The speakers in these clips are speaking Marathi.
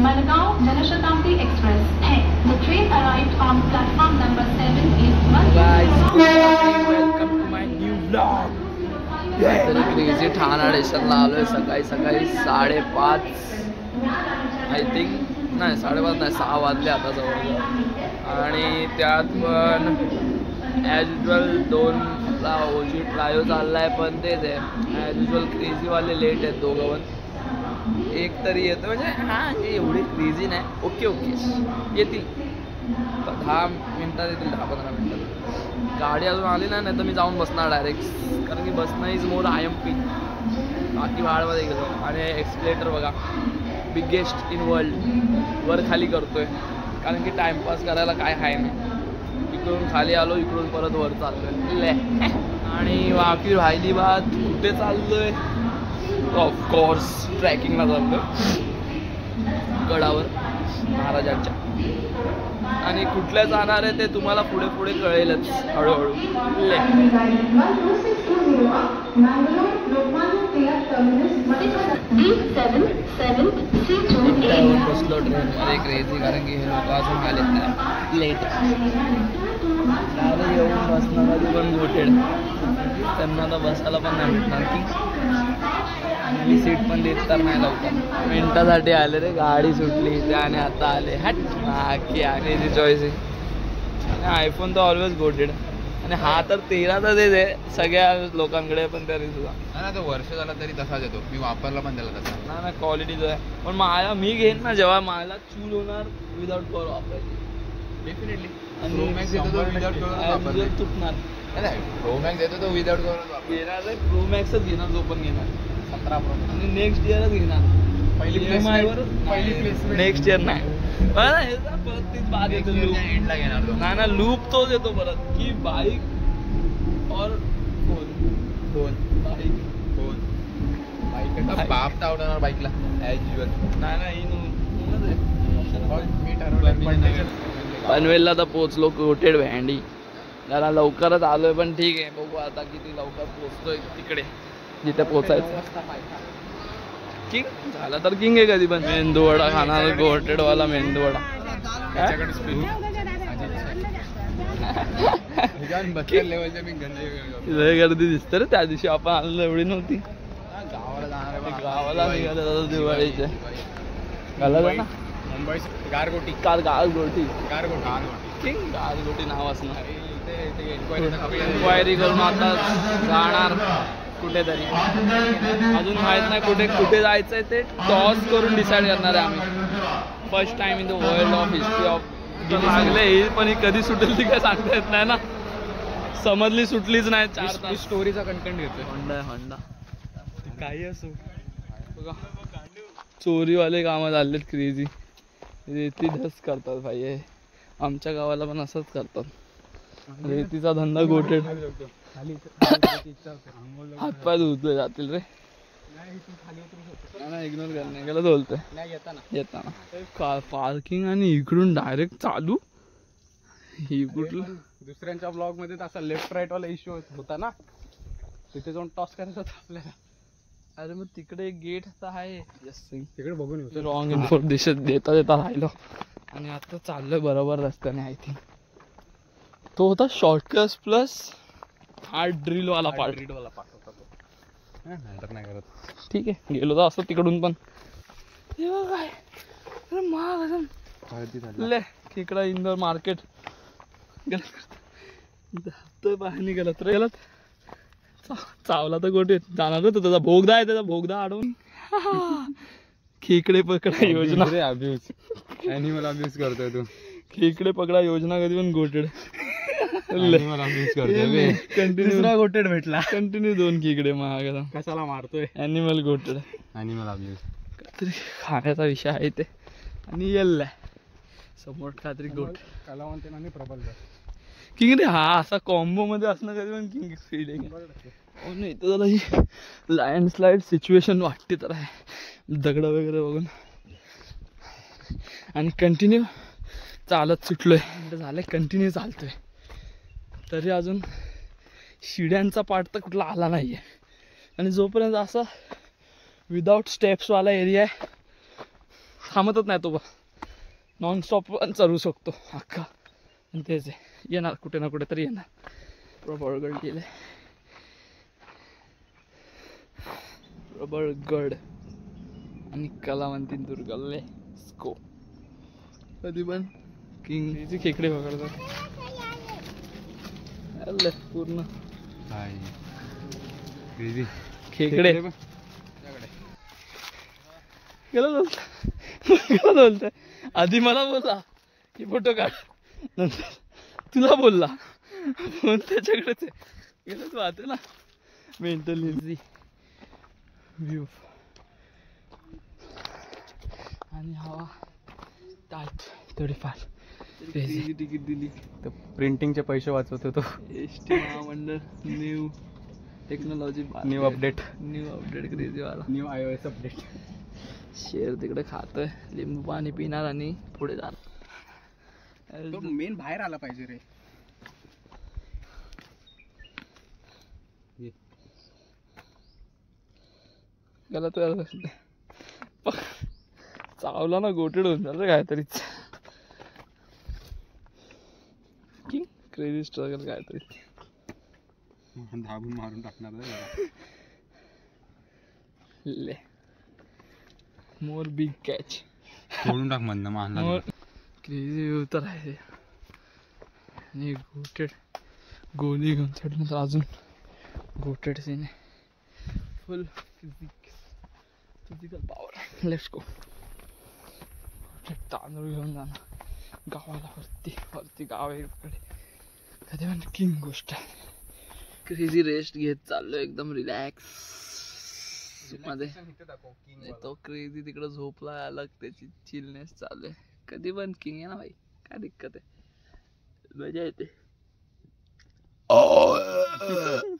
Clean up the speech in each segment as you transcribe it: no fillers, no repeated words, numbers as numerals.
Malagaon Janashatabdi Express है. The train arrived on platform number 7 is Guys, welcome to my new vlog. तरी क्रेझी ठाणा स्टेशनला आलोय सकाळी 5:30 आय थिंक नाही 5:30 नाही 6 वाजले आता जवळ. आणि त्यात पण ॲज युजल 2ला ओजी ट्रायो चाललाय पण तेच आहे ॲज युजल क्रेझीवाले लेट आहेत दोघं पण. एक तरी येतं म्हणजे हां एवढे क्रेझी नाही ओके येतील 10 मिनटात येतील 10-15 मिनटात. गाडी अजून आली नाही तर मी जाऊन बसणार डायरेक्ट कारण की बसणं इज मोर IMP. बाकी भाडमध्ये गेलो आणि एक्सप्लेटर बघा बिगेस्ट इन वर्ल्ड वर खाली करतोय कारण की टाइमपास करायला काय आहे नाही. इकडून खाली आलो इकडून परत वर चाललोय आणि बाकी राहिली बात कुठे चाललोय ऑफकोर्स ट्रॅकिंगला चाललोय गडावर महाराजांच्या. आणि कुठल्या जाणार आहे ते तुम्हाला पुढे कळेलच हळूहळू. बसलो ट्रेनमध्ये क्रेझी कारण की हे लोक अजून आलेत नाही लेट येऊन बसण्यामध्ये पण गोटेड त्यांना आता बसायला पण नाही भेटणार की सीट पण देत तर नाही लवकर. मिनटासाठी आले रे गाडी सुटली त्याने आता आले हट की आणि चॉईस आहे. आयफोन तर ऑलवेज गोटेड आणि हा तर 13 तर देते सगळ्या लोकांकडे पण तरी सुद्धा नाही तो वर्ष झाला तरी तसाच येतो. मी वापरला पण त्याला तसा ना क्वालिटीचं आहे. पण मला मी घेईन ना जेव्हा मला चूल होणार विदाउट कवर वापरायची डेफिनेटली. आणि प्रो मॅक्स येतो तो विदाउट कवर तुटणार नाही. प्रो मॅक्स येतो तो विदाउट कवर घेणार आहे प्रो मॅक्सच घेणार जो पण घेणार 17 प्रो आणि नेक्स्ट इयरच घेणार. पहिली प्लेसमेंट नेक्स्ट इयर नाही परत तीच बात येतो एंडला घेणार तो ना लूप तोच येतो परत की बाईक और फोन बाईक बाप तर आवडणार बाईकला ॲज युजल. नाही मी ठरवलं पनवेलला तर पोचलो कोटेड व्हँडी जरा लवकरच आलोय पण ठीक आहे बघू आता किती लवकर पोचतोय तिकडे जिथे पोचायचं. किंग झाला तर किंग आहे कधी पण. मेंदूवडा खाणार गोटेडवाला मेंदूवडा लय गर्दी दिसते रे. त्या दिवशी आपण आलेलो एवढी नव्हती. गावाला निघालं दिवाळीच्या घाला ना मुंबई गारगोटी किंग गारगोटी नाव असणार. इन्क्वायरी करून आता जाणार कुठेतरी अजून माहित नाही कुठे जायचंय ते टॉस करून डिसाईड करणार आहे आम्ही. First time in the world of history of लागले ही पण ही कधी सुटेल ती काय सांगता येत नाही ना. समजली सुटलीच नाही. 4 तास स्टोरीचा कंटेंट घेतोय. होंडा काही असो बघा चोरीवाले कामं झालेत क्रेझी. रेती धस करतात भाई. आमच्या गावाला पण असंच करतात. रेतीचा धंदा गोटेड. हातपाय धुतले जातील रे. इग्नोर करणे गेलं बोलतोय येताना पार्किंग आणि इकडून डायरेक्ट चालू. ही कुठलं दुसऱ्यांच्या ब्लॉग मध्ये असा लेफ्ट राईट वाला इश्यू होता ना तिथे जाऊन टॉस करायचा होता आपल्याला. अरे मग तिकडे एक गेट आहे तिकडे बघून येऊ. रॉंग इन्फॉर्मेशन देता राहिलो आणि आता चाललोय बरोबर रस्त्याने. आय थिंक तो होता शॉर्टकट प्लस हार्ड ड्रिल वाला पार्ट होता तो. नाही करत. ठीक आहे गेलो तर असं तिकडून पण काय महाग इकडं इंदोर मार्केट गेलं बाहेर निघालत रे. गेलात चावला तर गोटे जाणार होतं. त्याचा भोगदा आहे त्याचा भोगदा अडवून खेकडे पकडा योजना. ॲनिमल अब्यूज करतोय तू. खेकडे पकडा योजना कधी पण गोटेड कंटिन्यू गोटेड भेटला. कंटिन्यू 2 खेकडे महाग कशाला मारतोय. ॲनिमल गोटेड ॲनिमल अब्यूज काहीतरी खाण्याचा विषय आहे ते. आणि येल्लाय समोर काहीतरी गोट कलावंत आणि प्रबल किंग रे. हा असा कॉम्बो मध्ये असणं कधी पण किंग फीलिंग आहे. नाही तर जरा ही लँडस्लाईड सिच्युएशन वाटते तर आहे दगड वगैरे बघून. आणि कंटिन्यू चालत सुटलोय झालं कंटिन्यू चालतोय तरी अजून शिड्यांचा पार्ट तर कुठला आला नाही आहे. आणि जोपर्यंत असा विदाउट स्टेप्सवाला एरिया आहे थांबतच नाही तो नॉन स्टॉप पण चालू शकतो अख्खा. आणि तेच आहे, येणार कुठे ना कुठे तरी येणार. प्रबळगड गेले, प्रबळगड आणि कलावंती दुर्गले स्को. कधी पण किंगची खेकडे पकडतात पूर्ण खेकडे. गेला बोलताय आधी मला बोलला की फोटो काढ, नंतर तुला बोलला फोन त्याच्याकडेच आहे. गेलंच वाहते ना मेंटल व्ह्यू. आणि हवा टाईट 35. तिकीट दिली तर प्रिंटिंगचे पैसे वाचवत होतो. एसटी महामंडळ new technology, new update crazy वाला, न्यू iOS अपडेट. शेर तिकडे खातोय, लिंबू पाणी पिणार आणि पुढे जाणार. तो मेन बाहेर आला पाहिजे रे. गेला तो चावला ना, गोटेड होऊन झालं काहीतरीच. क्रेझी स्ट्रगल काहीतरी धाबून मारून टाकणार. ले मोर बिग कॅच सोडून टाक म्हणणं मोर. क्रेझी व्ह्यू तर आहे. आणि गोटेड गोली घेऊन चढल्यानंतर अजून गोटेड सीन आहे. फुल फिजिकल पॉवर. Let's go. तांदूळ घेऊन जाणार गावाला, वरती गाव आहे इकडे. कधी पण किंग गोष्ट आहे. क्रेझी रेस्ट घेत चाललो एकदम रिलॅक्स मध्ये. तो क्रेझी तिकडे झोपला, अलग त्याची चिलनेस चालू आहे. कधी पण किंग आहे ना भाई, काय दिक्कत आहे, मजा येते.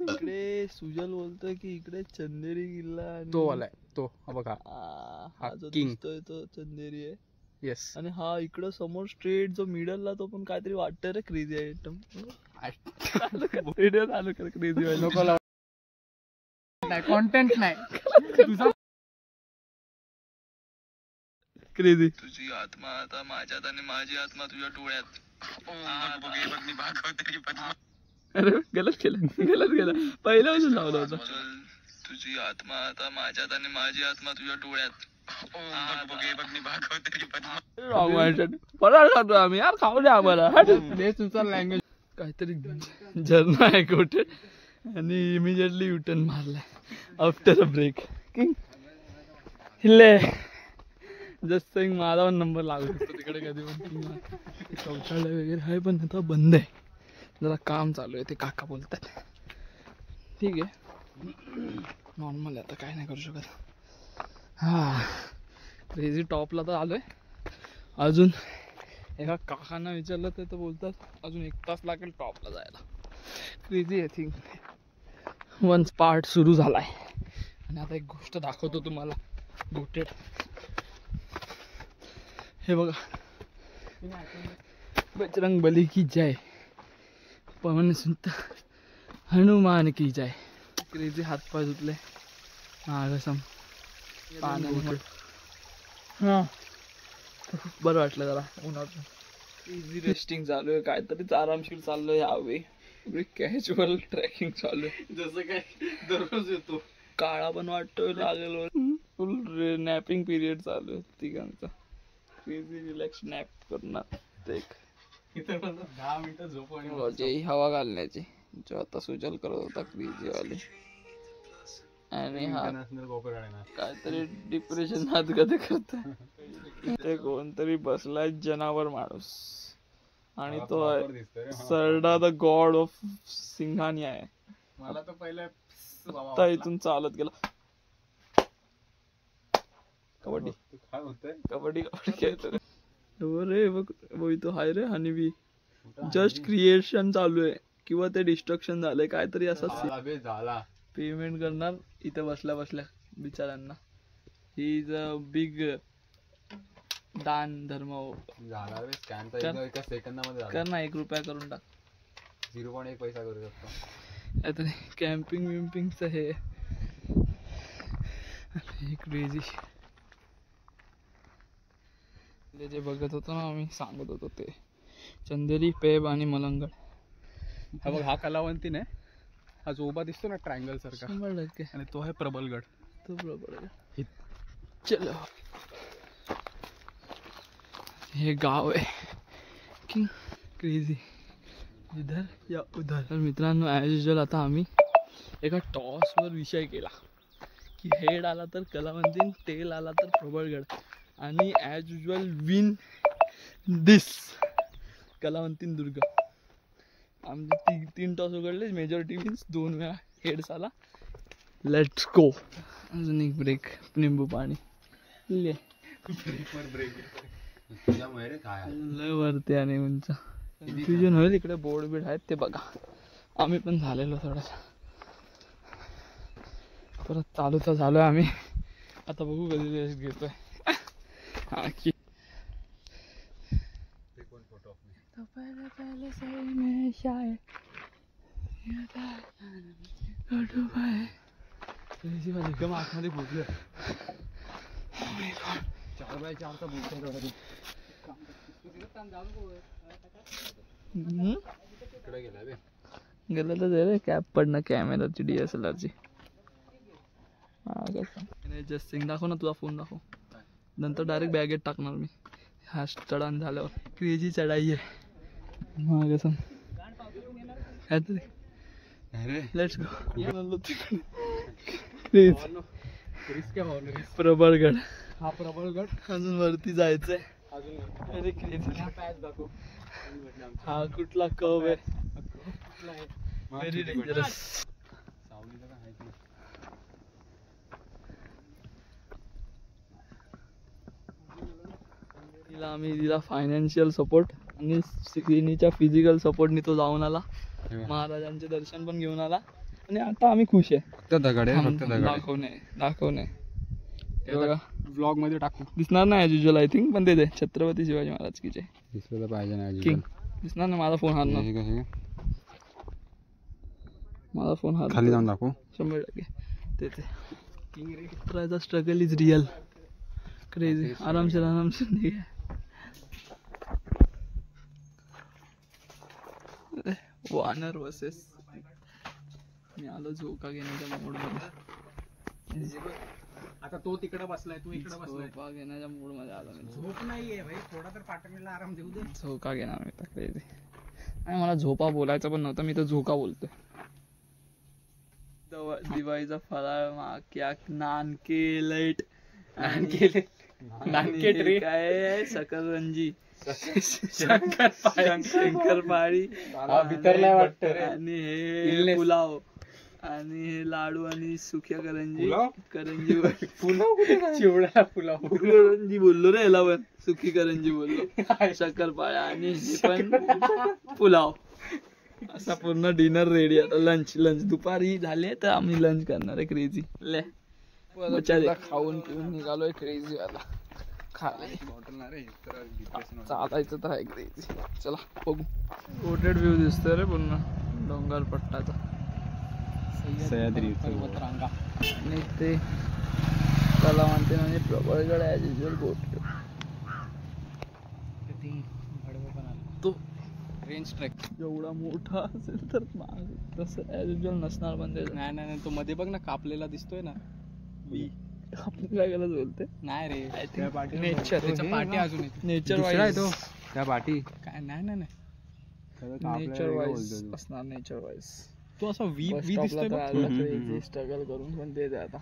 इकडे सुजल बोलतोय की इकडे चंदेरी किल्ला, तो वाला तो बघा, हा जो किंग दिसतोय तो चंदेरी आहे. येस. आणि हा इकडं समोर स्ट्रेट जो मिडलला तो पण काहीतरी वाटतंय रे क्रेझी आयटम. व्हिडिओ चालू कर क्रेझी नाही, कॉन्टेंट नाही. क्रेझी. तुझी आत्मा आता माझ्यात आणि माझी आत्मा तुझ्या डोळ्यात. अरे गलत गेला पहिल्यापासून लावला होता. तुझी आत्मा आता माझ्यात आणि माझी आत्मा तुझ्या डोळ्यात. फराळ खातो आम्ही यार, खाऊ द्या आम्हाला. लँग्वेज काहीतरी झरणा आहे कुठे, आणि इमिजिएटली युटर्न मारलाय आफ्टर अ ब्रेक. हिल्ले जस्ट माझा पण नंबर लागू शकतो तिकडे कधी पण. शौचालय वगैरे आहे पण आता बंद आहे, जरा काम चालू आहे ते काका बोलतात. ठीक आहे, नॉर्मल आहे आता, काय नाही करू शकत. हा क्रेझी टॉपला तर आलोय. अजून एका काकांना विचारलं तर बोलतात अजून 1 तास लागेल टॉपला जायला. Crazy I think once part सुरू झालाय. आणि आता एक गोष्ट दाखवतो तुम्हाला. गोटेड हे बघा, बजरंग बली की जय, पवन सुत हनुमान की जय. क्रेझी हातपाय धुतले, मागसम पाण्याने. हा बरं वाटलं जरा उन्हात. इझी रेस्टिंग चालू आहे, काहीतरीच आरामशीर चाललोय यावेळी. कॅज्युअल ट्रेकिंग चालू आहे, जसं काय दररोज येतो. काळा पण वाटतोय लागेल. फुल नॅपिंग पिरियड चालू आहे तिघांचा. क्रेझी रिलॅक्स नॅप करणार. ते 10 मिनिटं झोप हवा घालण्याची जो आता सुजल करत होता क्रेझी वाले. आणि हा काहीतरी डिप्रेशन हात कधी करत. ते कोणतरी बसलाय जनावर माणूस, आणि तो सरडा द गॉड ऑफ सिंघानी आहे. मला तर पहिले आता इथून चालत गेला. कबड्डी कबड्डी खेळतो रे. बघ तो हाय रे हनीबी. जस्ट क्रिएशन चालू आहे किंवा ते डिस्ट्रक्शन झालंय काहीतरी असं. झाला पेमेंट करणार इथे बसल्या बसल्या बिचाऱ्यांना. ही इज अ बिग दान धर्म. कर ना 1 रुपया करून टाक. 0.1 पैसा करू शकतो. आता कॅम्पिंग विम्पिंगच हे क्रेझी. जे बघत होतो ना आम्ही सांगत होतो ते चंदेरी, पेब आणि मलंगड. हा बघ, हा कलावंतीन आहे. हा जो उभा दिसतो ना ट्रायंगल सारखा, 100%. आणि तो आहे प्रबलगड. तो बरोबर. चलो, हे गाव आहे की क्रेझी, इधर या उधर. तर मित्रांनो, ॲज युजल आता आम्ही एका टॉसवर विषय केला की हेड आला तर कलावंतीन, टेल आला तर प्रबळगड, आणि ॲज युजल विन दिस कलावंतीन दुर्ग. आमचे तीन टॉस उघडले, मेजॉरिटी विन्स, 2 वेळा हेड्स आला. Let's go. अजून एक ब्रेक, निंबू पाणी ले लय वरती आणि उंच कन्फ्युजन होईल. इकडे बोर्ड बीड आहेत ते बघा. आम्ही पण झालेलो थोडासा, परत चालू तर झालोय आम्ही. आता बघू कधी रेस्ट घेतोय. हा की आतमध्ये पोहोचलो. 4x4चा बोलतो. गेलं तर रे कॅप पडणं कॅमेराची, DSLRची. जस्ट सिंग दाखव ना, तुझा फोन दाखव. नंतर डायरेक्ट बॅगेत टाकणार मी. हा चढान झाल्यावर क्रेझी चढाई आहे. Let's go. प्रबळगड. हा प्रबलगड. अजून वरती जायचंय. अजून अरे क्रेझी. दाखव. हा कुठला कव आहे, व्हेरी डेंजरस. तिला आम्ही दिला फायनान्शियल सपोर्ट आणि श्रीनीच्या फिजिकल सपोर्टनी तो जाऊन आला, महाराजांचे दर्शन पण घेऊन आला, आणि आता आम्ही खुश आहे. फक्त दगड आहे, फक्त दगड. दाखवणे ब्लॉग मध्ये टाकू. दिसणार नाही ॲज युजल, आय थिंक, पण ते छत्रपती शिवाजी महाराज की जय. दिसलं तर पाहिजे ना किंग. दिसणार नाही, माझा फोन हारणार. माझा फोन हार खाली जाऊन दाखवू. 100% ते स्ट्रगल इज रियल. क्रेझी. आरामशीर नाही आहे. वानर वर्सेस मी आलो झोका घेण्याच्या मूड मध्ये. आता तो तिकडे बसलाय, तू इकडे बसलाय. झोका घेण्याच्या मूड मध्ये आलो मी. झोप नाहीये भाई, थोडा तर पाठवणीला आराम देऊ दे. झोका घेणार मी तर क्रेझी. आणि मला झोपा बोलायचं पण नव्हतं, मी तर झोका बोलतोय. दिवाळीचा फराळ माक्या नानके लाईट नानके ट्री काय सकरंजी शंकरपाळी वितरलाय वाटतं. आणि हे पुलाव आणि हे लाडू आणि सुक्या करंजी. चिवडा पुलाव करंजी बोललो रे याला, पण सुकी करंजी बोललो. शंकरपाळ्या आणि पण पुलाव. असा पूर्ण डिनर रेडी. आता लंच दुपारी झाले तर आम्ही लंच करणार आहे. क्रेझी ले खाऊन पिऊन निघालोय. क्रेझी वाला चालायचं तर आहे क्रेझी. चला बघू. पोर्ट्रेट व्ह्यू दिसतोय रे पूर्ण डोंगर पट्टाचा. सह्याद्री पर्वतरांगा आणि ते कलावंतीन आणि प्रबळगड ॲज युजल पोर्ट्रेट. तो रेंज ट्रॅक एवढा मोठा असेल तर तसं ॲज युजल नसणार. पण ते नाही, तो मध्ये बघ ना, कापलेला दिसतोय ना. आपल्याला गलत बोलते. नाही रे, नेचर. त्याच्या पाठी अजून नेचर वाईज तो त्या पाठी काय. नाही नेचर वाईज असणार. नेचर वाईज तो असा वी दिसतोय. स्ट्रगल करून पण ते आता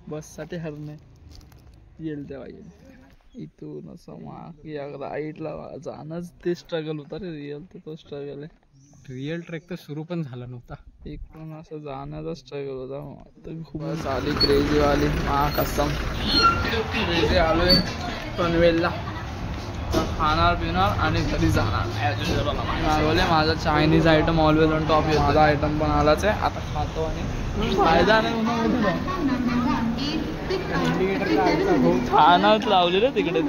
बस साठी हरणे येईल तेव्हा येईल. इथून असं राईटला जाणंच ते स्ट्रगल होता रे. रिअल तर तो स्ट्रगल आहे. रिअल ट्रेक तर सुरू पण झाला नव्हता. इकडून असं जाण्याचा स्ट्रगल होता. खूप आली क्रेझी वाली. कसम क्रेझी आलोय पनवेलला. खाणार पिणार आणि घरी जाणार. बोले माझा Chinese item always on top. माझा आयटम पण आलाच आहे. आता खातो आणि फायदा नाही खानाच लावले रे तिकडे.